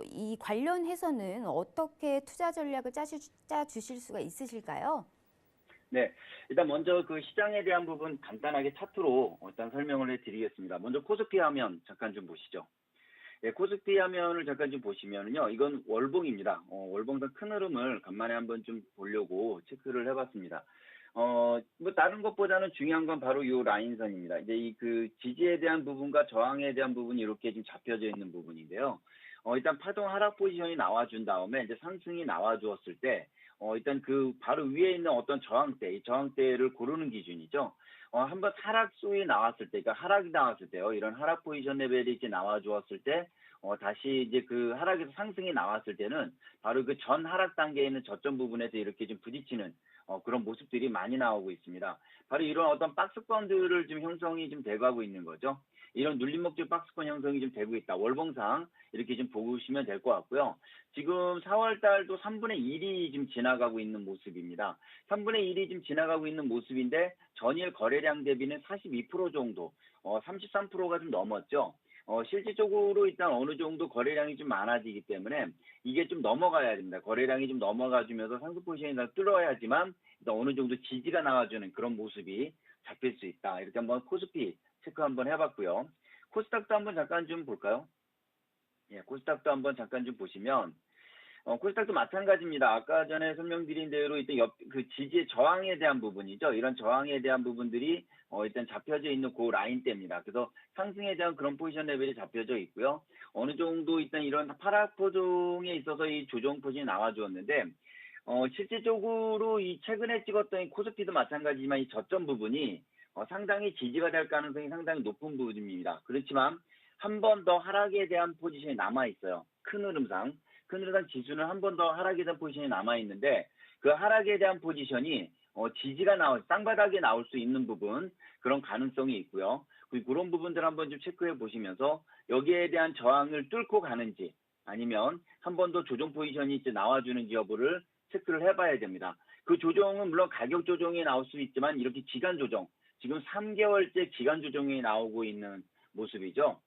이 관련해서는 어떻게 투자 전략을 짜주실 수가 있으실까요? 네, 일단 먼저 그 시장에 대한 부분 간단하게 차트로 일단 설명을 해드리겠습니다. 먼저 코스피 화면 잠깐 좀 보시죠. 네, 코스피 화면을 잠깐 좀 보시면요, 이건 월봉입니다. 월봉상 큰 흐름을 간만에 한번 좀 보려고 체크를 해봤습니다. 뭐 다른 것보다는 중요한 건 바로 이 라인선입니다. 이제 이 그 지지에 대한 부분과 저항에 대한 부분이 이렇게 지금 잡혀져 있는 부분인데요. 일단 파동 하락 포지션이 나와준 다음에 이제 상승이 나와주었을 때, 일단 그 바로 위에 있는 어떤 저항대, 이 저항대를 고르는 기준이죠. 한번 하락 소위 나왔을 때, 그러니까 하락이 나왔을 때요. 이런 하락 포지션 레벨이 이제 나와주었을 때, 다시 이제 그 하락에서 상승이 나왔을 때는 바로 그 전 하락 단계에 있는 저점 부분에서 이렇게 좀 부딪히는 그런 모습들이 많이 나오고 있습니다. 바로 이런 어떤 박스권들을 좀 형성이 좀 돼가고 있는 거죠. 이런 눌림목적 박스권 형성이 좀 되고 있다. 월봉상 이렇게 좀 보시면 될 것 같고요. 지금 4월 달도 3분의 1이 지금 지나가고 있는 모습입니다. 3분의 1이 지금 지나가고 있는 모습인데 전일 거래량 대비는 42% 정도, 33%가 좀 넘었죠. 실질적으로 일단 어느 정도 거래량이 좀 많아지기 때문에 이게 좀 넘어가야 됩니다. 거래량이 좀 넘어가주면서 상승 포지션이 뚫어야지만 일단 어느 정도 지지가 나와주는 그런 모습이 잡힐 수 있다. 이렇게 한번 코스피 체크 한번 해봤고요. 코스닥도 한번 잠깐 좀 볼까요? 예, 코스닥도 한번 잠깐 좀 보시면 코스닥도 마찬가지입니다. 아까 전에 설명드린 대로 일단 그 지지의 저항에 대한 부분이죠. 이런 저항에 대한 부분들이 일단 잡혀져 있는 그 라인대입니다. 그래서 상승에 대한 그런 포지션 레벨이 잡혀져 있고요. 어느 정도 일단 이런 하락 포종에 있어서 이 조정 포진이 나와주었는데 실질적으로 이 최근에 찍었던 이 코스피도 마찬가지지만 이 저점 부분이 상당히 지지가 될 가능성이 상당히 높은 부분입니다. 그렇지만 한 번 더 하락에 대한 포지션이 남아 있어요. 큰 흐름상. 큰 흐름상 지수는 한 번 더 하락에 대한 포지션이 남아 있는데 그 하락에 대한 포지션이 지지가 쌍바닥에 나올 수 있는 부분 그런 가능성이 있고요. 그런 부분들 한번 좀 체크해 보시면서 여기에 대한 저항을 뚫고 가는지 아니면 한 번 더 조정 포지션이 이제 나와주는지 여부를 체크를 해봐야 됩니다. 그 조정은 물론 가격 조정이 나올 수 있지만 이렇게 기간 조정, 지금 3개월째 기간 조정이 나오고 있는 모습이죠.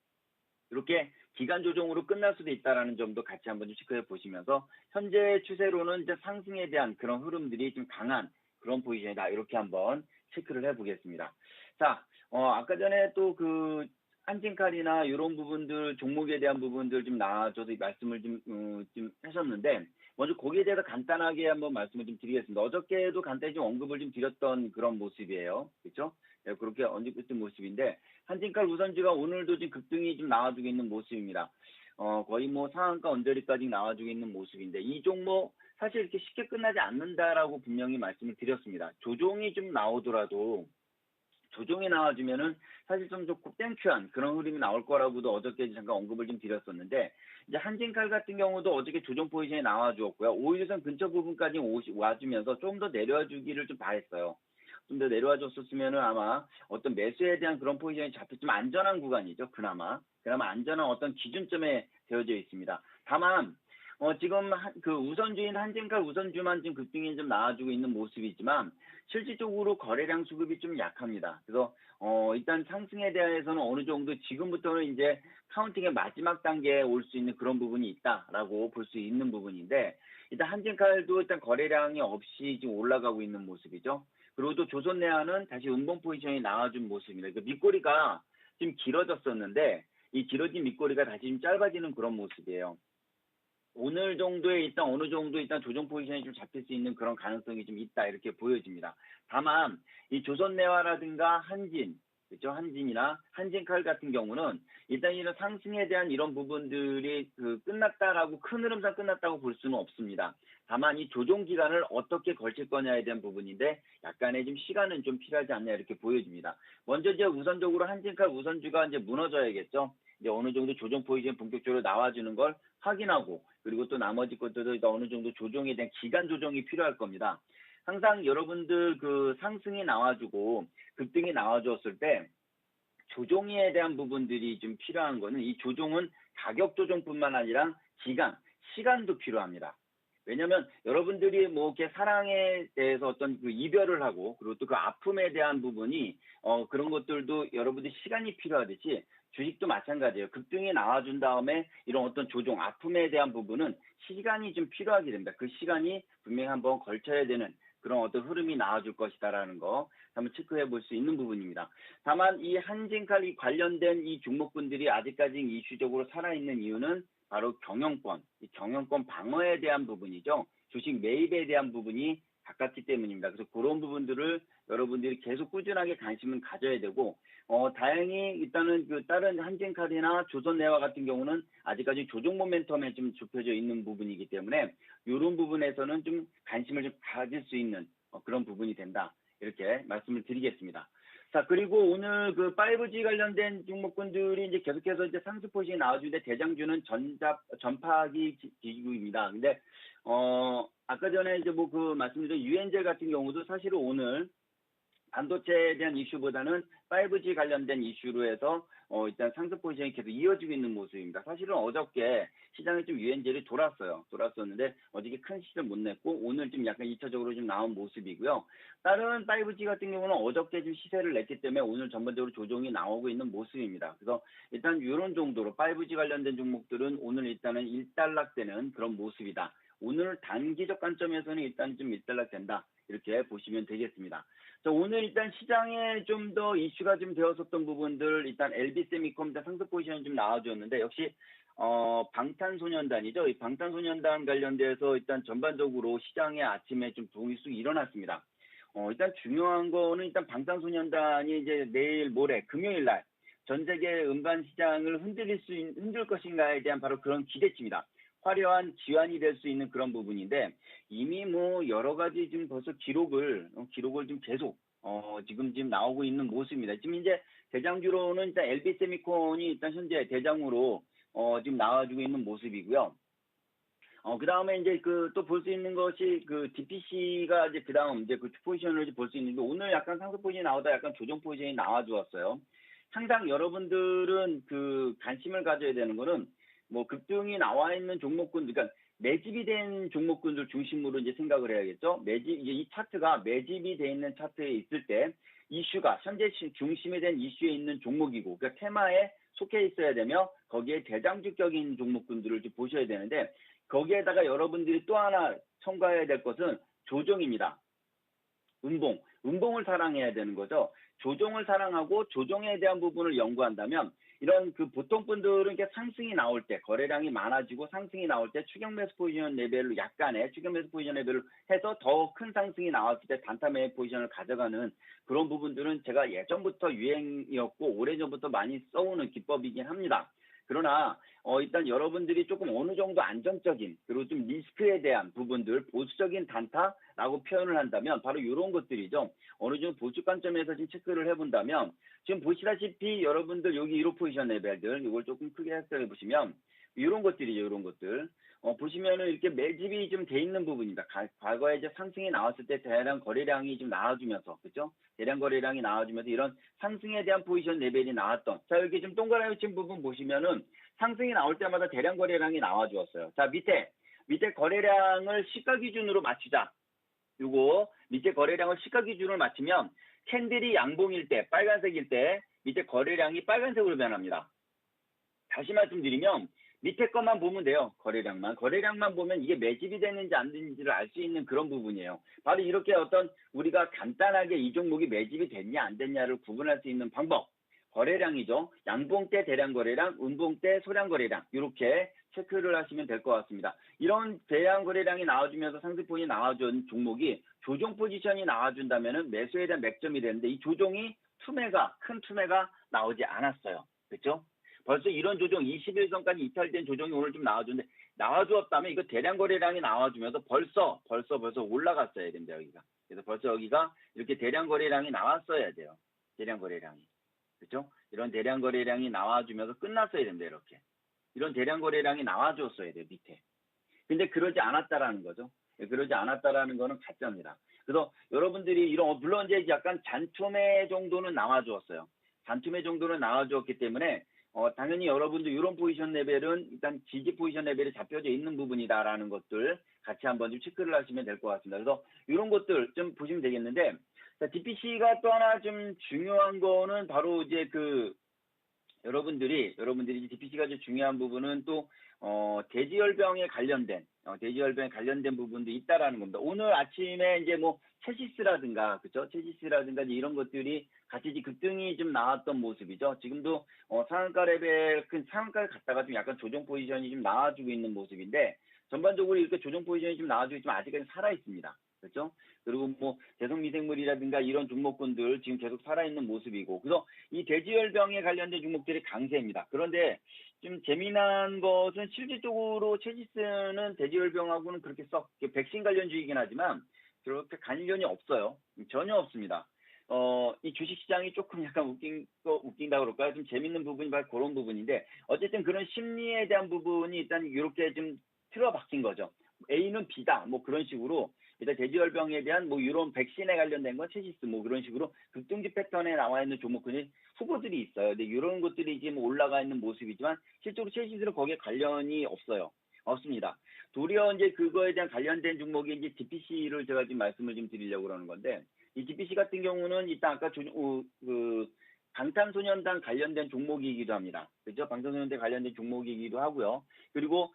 이렇게 기간 조정으로 끝날 수도 있다는 점도 같이 한번 좀 체크해 보시면서 현재 추세로는 이제 상승에 대한 그런 흐름들이 좀 강한 그런 포지션이다. 이렇게 한번 체크를 해 보겠습니다. 자, 아까 전에 또 그 한진칼이나 이런 부분들 종목에 대한 부분들 좀 나와줘서 말씀을 좀 하셨는데 먼저 거기에 대해서 간단하게 한번 말씀을 좀 드리겠습니다. 어저께도 간단히 좀 언급을 좀 드렸던 그런 모습이에요. 그렇죠? 네, 그렇게 언급했던 모습인데 한진칼 우선주가 오늘도 지금 급등이 좀 나와주고 있는 모습입니다. 거의 뭐 상한가 언저리까지 나와주고 있는 모습인데 이 종목 사실 이렇게 쉽게 끝나지 않는다라고 분명히 말씀을 드렸습니다. 조정이 좀 나오더라도 조정이 나와주면은 사실 좀 좋고 땡큐한 그런 흐름이 나올 거라고도 어저께 잠깐 언급을 좀 드렸었는데 이제 한진칼 같은 경우도 어저께 조정 포지션이 나와주었고요. 5일선 근처 부분까지 와주면서 좀 더 내려와주기를 좀 바랬어요. 좀 더 내려와 줬었으면은 아마 어떤 매수에 대한 그런 포지션이 잡혀 좀 안전한 구간이죠. 그나마 안전한 어떤 기준점에 되어져 있습니다. 다만 지금 그 우선주인 한진칼 우선주만 지금 급등이 좀 나와주고 있는 모습이지만 실질적으로 거래량 수급이 좀 약합니다. 그래서 일단 상승에 대해서는 어느 정도 지금부터는 이제 카운팅의 마지막 단계에 올 수 있는 그런 부분이 있다라고 볼 수 있는 부분인데 일단 한진칼도 일단 거래량이 없이 지금 올라가고 있는 모습이죠. 그리고 또 조선내화는 다시 음봉 포지션이 나와준 모습입니다. 그 밑꼬리가 좀 길어졌었는데 이 길어진 밑꼬리가 다시 좀 짧아지는 그런 모습이에요. 오늘 정도에 일단 어느 정도 일단 조정 포지션이 좀 잡힐 수 있는 그런 가능성이 좀 있다 이렇게 보여집니다. 다만 이 조선내화라든가 한진, 그렇죠? 한진이나 한진칼 같은 경우는 일단 이런 상승에 대한 이런 부분들이 끝났다라고 큰 흐름상 끝났다고 볼 수는 없습니다. 다만 이 조정 기간을 어떻게 걸칠 거냐에 대한 부분인데 약간의 좀 시간은 좀 필요하지 않냐 이렇게 보여집니다. 먼저 이제 우선적으로 한진칼 우선주가 이제 무너져야겠죠. 이제 어느 정도 조정 포지션 본격적으로 나와주는 걸 확인하고 그리고 또 나머지 것들도 어느 정도 조정에 대한 기간 조정이 필요할 겁니다. 항상 여러분들 그 상승이 나와주고 급등이 나와줬을 때 조정에 대한 부분들이 좀 필요한 거는 이 조정은 가격 조정뿐만 아니라 시간도 필요합니다. 왜냐면 여러분들이 뭐 이렇게 사랑에 대해서 어떤 그 이별을 하고 그리고 또 그 아픔에 대한 부분이 그런 것들도 여러분들 시간이 필요하듯이 주식도 마찬가지예요. 급등이 나와준 다음에 이런 어떤 조정, 아픔에 대한 부분은 시간이 좀 필요하게 됩니다. 그 시간이 분명히 한번 걸쳐야 되는 그런 어떤 흐름이 나와줄 것이다라는 거 한번 체크해 볼 수 있는 부분입니다. 다만 이 한진칼이 관련된 이 종목군들이 아직까지 이슈적으로 살아있는 이유는 바로 경영권, 이 경영권 방어에 대한 부분이죠. 주식 매입에 대한 부분이 가깝기 때문입니다. 그래서 그런 부분들을 여러분들이 계속 꾸준하게 관심을 가져야 되고, 다행히 일단은 그 다른 한진칼이나 조선내와 같은 경우는 아직까지 조정 모멘텀에 좀 좁혀져 있는 부분이기 때문에 이런 부분에서는 좀 관심을 좀 가질 수 있는 그런 부분이 된다. 이렇게 말씀을 드리겠습니다. 자, 그리고 오늘 그 5G 관련된 종목군들이 이제 계속해서 이제 상승 포진이 나와주는데 대장주는 전파기 기구입니다. 근데, 아까 전에 이제 뭐 그 말씀드린 유엔젤 같은 경우도 사실은 오늘 반도체에 대한 이슈보다는 5G 관련된 이슈로 해서 일단 상승 포지션이 계속 이어지고 있는 모습입니다. 사실은 어저께 시장에 좀 유엔젤이 돌았었는데 어저께 큰 시세를 못 냈고 오늘 좀 약간 2차적으로 좀 나온 모습이고요. 다른 5G 같은 경우는 어저께 좀 시세를 냈기 때문에 오늘 전반적으로 조정이 나오고 있는 모습입니다. 그래서 일단 이런 정도로 5G 관련된 종목들은 오늘 일단은 일단락되는 그런 모습이다. 오늘 단기적 관점에서는 일단 좀 일단락된다. 이렇게 보시면 되겠습니다. 자, 오늘 일단 시장에 좀 더 이슈가 좀 되었었던 부분들, 일단 LB세미컴 상승 포지션이 좀 나와주었는데, 역시, 방탄소년단이죠. 이 방탄소년단 관련돼서 일단 전반적으로 시장에 아침에 좀 부응이 쑥 일어났습니다. 일단 중요한 거는 일단 방탄소년단이 이제 내일 모레 금요일 날 전 세계 음반 시장을 흔들 것인가에 대한 바로 그런 기대치입니다. 화려한 기환이 될 수 있는 그런 부분인데 이미 뭐 여러 가지 지금 벌써 기록을 좀 계속 지금 나오고 있는 모습입니다. 지금 이제 대장주로는 일단 LB세미콘이 일단 현재 대장으로 지금 나와주고 있는 모습이고요. 그 다음에 이제 그 또 볼 수 있는 것이 그 DPC가 이제 그 다음 이제 그 포지션을 볼 수 있는데 오늘 약간 상승 포지션이 나오다 약간 조정 포지션이 나와주었어요. 항상 여러분들은 그 관심을 가져야 되는 거는 뭐 급등이 나와 있는 종목군들, 그러니까 매집이 된 종목군들 중심으로 이제 생각을 해야겠죠. 이 차트가 매집이 돼 있는 차트에 있을 때 이슈가 현재 중심이 된 이슈에 있는 종목이고, 그러니까 테마에 속해 있어야 되며 거기에 대장주격인 종목군들을 좀 보셔야 되는데 거기에다가 여러분들이 또 하나 첨가해야 될 것은 조정입니다. 음봉을 사랑해야 되는 거죠. 조정을 사랑하고 조정에 대한 부분을 연구한다면 이런 그 보통 분들은 이렇게 상승이 나올 때 거래량이 많아지고 상승이 나올 때 추격 매수 포지션 레벨로 약간의 추격 매수 포지션 레벨을 해서 더 큰 상승이 나왔을 때 단타 매입 포지션을 가져가는 그런 부분들은 제가 예전부터 유행이었고 오래전부터 많이 써오는 기법이긴 합니다. 그러나 일단 여러분들이 조금 어느 정도 안정적인 그리고 좀 리스크에 대한 부분들 보수적인 단타라고 표현을 한다면 바로 이런 것들이죠. 어느 정도 보수 관점에서 지금 체크를 해본다면 지금 보시다시피 여러분들 여기 1호 포지션 레벨들 이걸 조금 크게 해석해 보시면 이런 것들이죠. 이런 것들 보시면은 이렇게 매집이 좀 돼 있는 부분입니다. 과거에 이제 상승이 나왔을 때 대량 거래량이 좀 나와주면서 그렇죠? 대량 거래량이 나와주면서 이런 상승에 대한 포지션 레벨이 나왔던 자 여기 좀 동그라미 친 부분 보시면은 상승이 나올 때마다 대량 거래량이 나와주었어요. 자 밑에 거래량을 시가 기준으로 맞추자. 요거 밑에 거래량을 시가 기준으로 맞추면 캔들이 양봉일 때 빨간색일 때 밑에 거래량이 빨간색으로 변합니다. 다시 말씀드리면 밑에 것만 보면 돼요. 거래량만 보면 이게 매집이 되는지 안 되는지를 알 수 있는 그런 부분이에요. 바로 이렇게 어떤 우리가 간단하게 이 종목이 매집이 됐냐 안 됐냐를 구분할 수 있는 방법. 거래량이죠. 양봉 때 대량 거래량, 음봉 때 소량 거래량 이렇게 체크를 하시면 될 것 같습니다. 이런 대량 거래량이 나와주면서 상승폭이 나와준 종목이 조정 포지션이 나와준다면은 매수에 대한 맥점이 되는데 이 조정이 큰 투매가 나오지 않았어요. 그렇죠? 벌써 이런 조정 21선까지 이탈된 조정이 오늘 좀 나와주는데 나와주었다면 이거 대량 거래량이 나와주면서 벌써 올라갔어야 됩니다. 여기가. 그래서 벌써 여기가 이렇게 대량 거래량이 나왔어야 돼요. 대량 거래량이. 그렇죠? 이런 대량 거래량이 나와주면서 끝났어야 됩니다. 이렇게. 이런 대량 거래량이 나와줬어야 돼요. 밑에. 근데 그러지 않았다라는 거죠. 그러지 않았다라는 거는 가짜입니다. 그래서 여러분들이 물론 이제 약간 잔투매 정도는 나와주었어요. 잔투매 정도는 나와주었기 때문에 당연히 여러분들 이런 포지션 레벨은 일단 지지 포지션 레벨이 잡혀져 있는 부분이다라는 것들 같이 한번 좀 체크를 하시면 될 것 같습니다. 그래서 이런 것들 좀 보시면 되겠는데, 자, DPC가 또 하나 좀 중요한 거는 바로 이제 여러분들이 DPC가 아주 중요한 부분은 또 대지열병에 관련된 부분도 있다라는 겁니다. 오늘 아침에 이제 뭐 체시스라든가 그죠? 체시스라든가 이제 이런 것들이 같이 이제 급등이 좀 나왔던 모습이죠. 지금도 상한가 레벨 큰 상한가를 갔다가 좀 약간 조정 포지션이 좀 나와주고 있는 모습인데 전반적으로 이렇게 조정 포지션이 좀 나와주고 있지만 아직까지 살아 있습니다. 그렇죠? 그리고 뭐 대성미생물이라든가 이런 종목군들 지금 계속 살아있는 모습이고 그래서 이 대지열병에 관련된 종목들이 강세입니다. 그런데 좀 재미난 것은 실질적으로 체지스는 대지열병하고는 그렇게 썩 백신 관련주이긴 하지만 그렇게 관련이 없어요. 전혀 없습니다. 이 주식시장이 조금 약간 웃긴다 그럴까요? 좀 재밌는 부분이 바로 그런 부분인데 어쨌든 그런 심리에 대한 부분이 일단 이렇게 좀 틀어박힌 거죠. A는 B다. 뭐 그런 식으로 일단 대지열병에 대한 뭐 이런 백신에 관련된 건 체시스 뭐 그런 식으로 급등주 패턴에 나와 있는 종목군이 후보들이 있어요. 근데 이런 것들이 지금 올라가 있는 모습이지만 실제로 체시스는 거기에 관련이 없어요. 없습니다. 도리어 이제 그거에 대한 관련된 종목이 이제 DPC를 제가 지금 말씀을 좀 드리려고 그러는 건데 이 DPC 같은 경우는 일단 아까 방탄소년단 관련된 종목이기도 합니다. 그죠? 방탄소년단 관련된 종목이기도 하고요. 그리고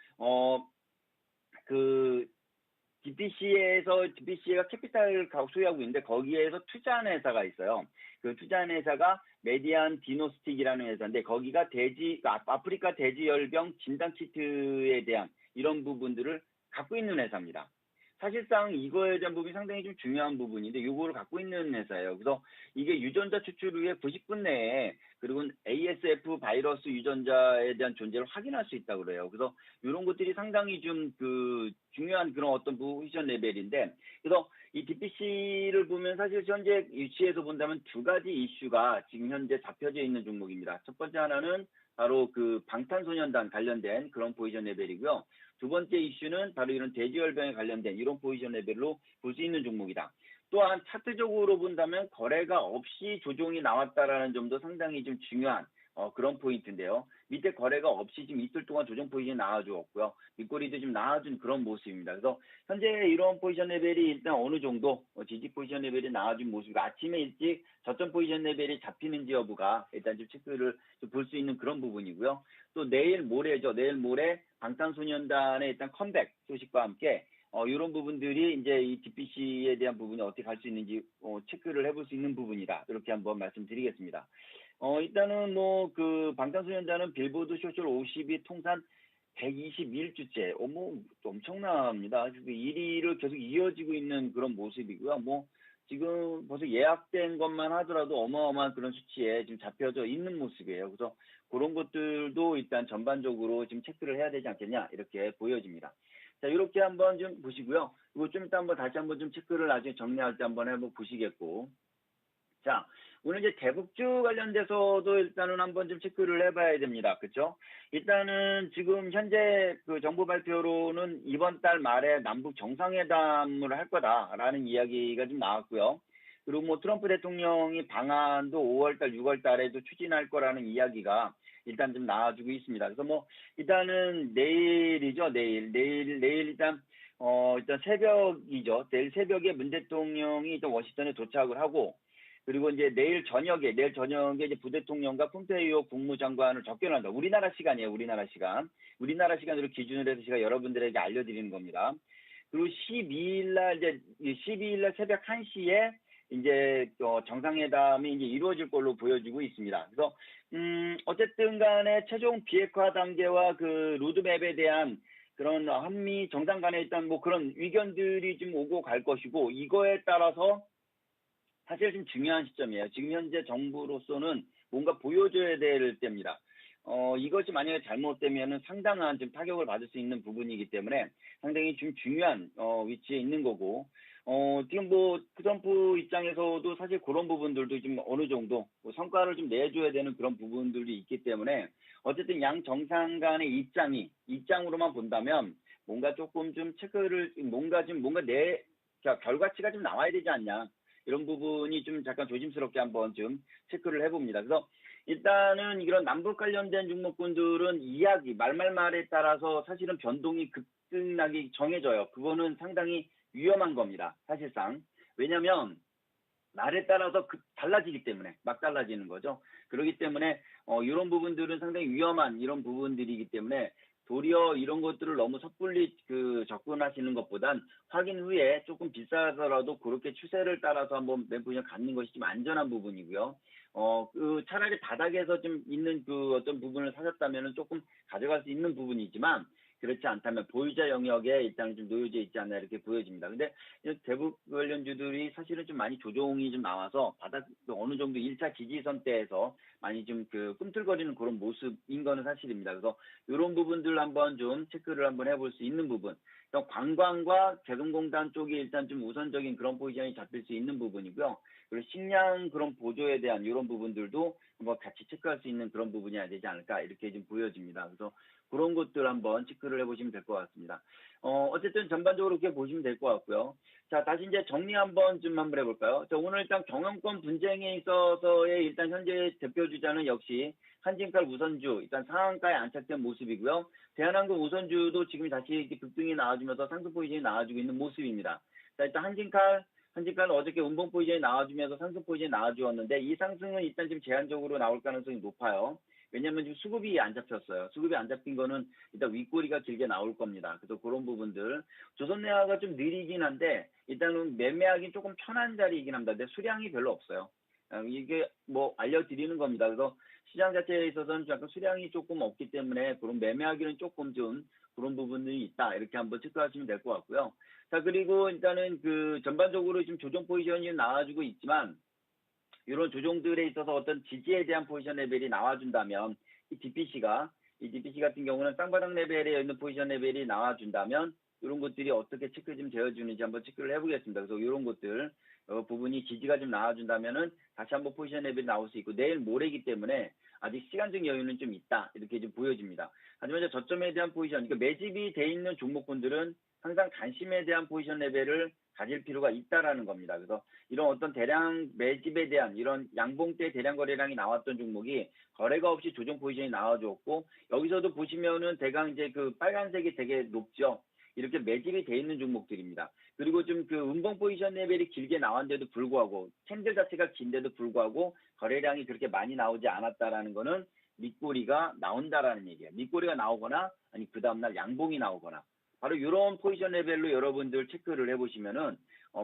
DPC가 캐피탈을 소유하고 있는데 거기에서 투자한 회사가 있어요. 그 투자한 회사가 메디안 디노스틱이라는 회사인데 거기가 아프리카 대지열병 진단 키트에 대한 이런 부분들을 갖고 있는 회사입니다. 사실상 이거에 대한 부분이 상당히 좀 중요한 부분인데 이거를 갖고 있는 회사예요. 그래서 이게 유전자 추출 후에 90분 내에 그리고 ASF 바이러스 유전자에 대한 존재를 확인할 수 있다고 그래요. 그래서 이런 것들이 상당히 좀 중요한 그런 어떤 포지션 레벨인데 그래서 이 DPC를 보면 사실 현재 위치에서 본다면 두 가지 이슈가 지금 현재 잡혀져 있는 종목입니다. 첫 번째 하나는 바로 방탄소년단 관련된 그런 포지션 레벨이고요. 두 번째 이슈는 바로 이런 대지열병에 관련된 이런 포지션 레벨로 볼 수 있는 종목이다. 또한 차트적으로 본다면 거래가 없이 조정이 나왔다라는 점도 상당히 좀 중요한 그런 포인트인데요. 밑에 거래가 없이 지금 이틀 동안 조정 포지션이 나와주었고요. 윗꼬리도 좀 나와준 그런 모습입니다. 그래서 현재 이런 포지션 레벨이 일단 어느 정도 지지 포지션 레벨이 나와준 모습이고 아침에 일찍 저점 포지션 레벨이 잡히는지 여부가 일단 좀 체크를 볼 수 있는 그런 부분이고요. 또 내일 모레죠. 내일 모레 방탄소년단의 일단 컴백 소식과 함께 이런 부분들이 이제 이 DPC에 대한 부분이 어떻게 갈 수 있는지 체크를 해볼 수 있는 부분이다. 이렇게 한번 말씀드리겠습니다. 일단은 방탄소년단은 빌보드 소셜 50이 통산 121주째, 엄청납니다. 1위를 계속 이어지고 있는 그런 모습이고요. 지금 벌써 예약된 것만 하더라도 어마어마한 그런 수치에 지금 잡혀져 있는 모습이에요. 그래서 그런 것들도 일단 전반적으로 지금 체크를 해야 되지 않겠냐, 이렇게 보여집니다. 자, 이렇게 한번 좀 보시고요. 이거 좀 이따 다시 한번 좀 체크를 나중에 정리할 때 한번 해보고 보시겠고. 자, 오늘 이제 대북주 관련돼서도 일단은 한번 좀 체크를 해봐야 됩니다. 그렇죠? 일단은 지금 현재 정부 발표로는 이번 달 말에 남북 정상회담을 할 거다라는 이야기가 좀 나왔고요. 그리고 트럼프 대통령이 방한도 5월달, 6월달에도 추진할 거라는 이야기가 일단 좀 나와주고 있습니다. 그래서 일단은 내일이죠. 내일 일단 새벽이죠. 내일 새벽에 문 대통령이 일단 워싱턴에 도착을 하고 그리고 이제 내일 저녁에 이제 부대통령과 폼페이오 국무장관을 접견한다. 우리나라 시간이에요. 우리나라 시간으로 기준으로 해서 제가 여러분들에게 알려드리는 겁니다. 그리고 12일 날 새벽 1시에 이제 정상회담이 이제 이루어질 걸로 보여지고 있습니다. 그래서 어쨌든 간에 최종 비핵화 단계와 로드맵에 대한 그런 한미 정상 간에 일단 그런 의견들이 좀 오고 갈 것이고 이거에 따라서 사실 좀 중요한 시점이에요. 지금 현재 정부로서는 뭔가 보여줘야 될 때입니다. 이것이 만약에 잘못되면은 상당한 좀 타격을 받을 수 있는 부분이기 때문에 상당히 좀 중요한 위치에 있는 거고 지금 트럼프 입장에서도 사실 그런 부분들도 좀 어느 정도 성과를 좀 내줘야 되는 그런 부분들이 있기 때문에 어쨌든 양 정상 간의 입장으로만 본다면 뭔가 조금 좀 체크를 뭔가 결과치가 좀 나와야 되지 않냐. 이런 부분이 좀 잠깐 조심스럽게 한번 좀 체크를 해봅니다. 그래서 일단은 이런 남북 관련된 종목군들은 이야기, 말에 따라서 사실은 변동이 급등하기 정해져요. 그거는 상당히 위험한 겁니다. 사실상. 왜냐면 날에 따라서 달라지기 때문에 막 달라지는 거죠. 그렇기 때문에 이런 부분들은 상당히 위험한 이런 부분들이기 때문에 도리어 이런 것들을 너무 섣불리 접근하시는 것보단 확인 후에 조금 비싸더라도 그렇게 추세를 따라서 한번 매포지션 갖는 것이 좀 안전한 부분이고요. 차라리 바닥에서 좀 있는 어떤 부분을 사셨다면 조금 가져갈 수 있는 부분이지만 그렇지 않다면 보유자 영역에 일단 좀 놓여져 있지 않나 이렇게 보여집니다. 근데 대북 관련주들이 사실은 좀 많이 조정이 좀 나와서 바닥 어느 정도 1차 지지선대에서 많이 좀 꿈틀거리는 그런 모습인 거는 사실입니다. 그래서 이런 부분들 한번 좀 체크를 한번 해볼 수 있는 부분. 관광과 개성공단 쪽이 일단 좀 우선적인 그런 포지션이 잡힐 수 있는 부분이고요. 그리고 식량 그런 보조에 대한 이런 부분들도 한번 같이 체크할 수 있는 그런 부분이어야 되지 않을까 이렇게 좀 보여집니다. 그래서 그런 것들 한번 체크를 해보시면 될 것 같습니다. 어쨌든 전반적으로 그렇게 보시면 될 것 같고요. 자, 다시 이제 정리 한번 해볼까요? 자, 오늘 일단 경영권 분쟁에 있어서의 일단 현재 대표 주자는 역시 한진칼 우선주 일단 상한가에 안착된 모습이고요. 대한항공 우선주도 지금 다시 이렇게 급등이 나와주면서 상승 포지션이 나와주고 있는 모습입니다. 자, 일단 한진칼은 어저께 운봉 포지션이 나와주면서 상승 포지션이 나와주었는데 이 상승은 일단 지금 제한적으로 나올 가능성이 높아요. 왜냐면 지금 수급이 안 잡혔어요. 수급이 안 잡힌 거는 일단 윗꼬리가 길게 나올 겁니다. 그래서 그런 부분들. 조선내화가 좀 느리긴 한데 일단은 매매하기 조금 편한 자리이긴 합니다. 근데 수량이 별로 없어요. 이게 뭐 알려드리는 겁니다. 그래서 시장 자체에 있어서는 약간 수량이 조금 없기 때문에 그런 매매하기는 조금 좀 그런 부분이 있다. 이렇게 한번 체크하시면 될 것 같고요. 자, 그리고 일단은 전반적으로 지금 조정 포지션이 나와주고 있지만 이런 조정들에 있어서 어떤 지지에 대한 포지션 레벨이 나와준다면 이 DPC 같은 경우는 쌍바닥 레벨에 있는 포지션 레벨이 나와준다면 이런 것들이 어떻게 체크 좀 되어주는지 한번 체크를 해보겠습니다. 그래서 이런 것들 부분이 지지가 좀 나와준다면은 다시 한번 포지션 레벨이 나올 수 있고 내일 모레이기 때문에 아직 시간적 여유는 좀 있다 이렇게 좀 보여집니다. 하지만 저점에 대한 포지션, 그러니까 매집이 돼 있는 종목군들은 항상 관심에 대한 포지션 레벨을 가질 필요가 있다라는 겁니다. 그래서 이런 어떤 대량 매집에 대한 이런 양봉 때 대량 거래량이 나왔던 종목이 거래가 없이 조정 포지션이 나와줬고 여기서도 보시면은 대강 이제 빨간색이 되게 높죠. 이렇게 매집이 돼 있는 종목들입니다. 그리고 좀 음봉 포지션 레벨이 길게 나왔는데도 불구하고 캔들 자체가 긴데도 불구하고 거래량이 그렇게 많이 나오지 않았다라는 거는 밑꼬리가 나온다라는 얘기예요. 밑꼬리가 나오거나 아니 그 다음날 양봉이 나오거나 바로 이런 포지션 레벨로 여러분들 체크를 해보시면은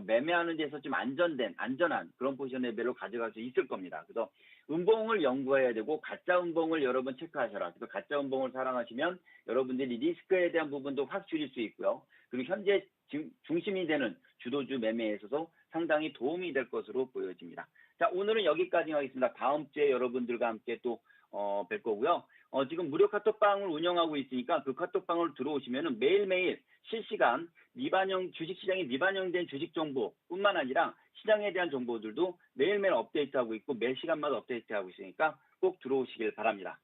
매매하는 데서 좀 안전한 그런 포지션 레벨로 가져갈 수 있을 겁니다. 그래서 음봉을 연구해야 되고 가짜 음봉을 여러분 체크하셔라. 그래서 가짜 음봉을 사랑하시면 여러분들이 리스크에 대한 부분도 확 줄일 수 있고요. 그리고 현재 중심이 되는 주도주 매매에 있어서 상당히 도움이 될 것으로 보여집니다. 자, 오늘은 여기까지 하겠습니다. 다음 주에 여러분들과 함께 또 뵐 거고요. 지금 무료 카톡방을 운영하고 있으니까 그 카톡방을 들어오시면은 매일매일 실시간 주식시장에 미반영된 주식 정보뿐만 아니라 시장에 대한 정보들도 매일매일 업데이트하고 있고 매 시간마다 업데이트하고 있으니까 꼭 들어오시길 바랍니다.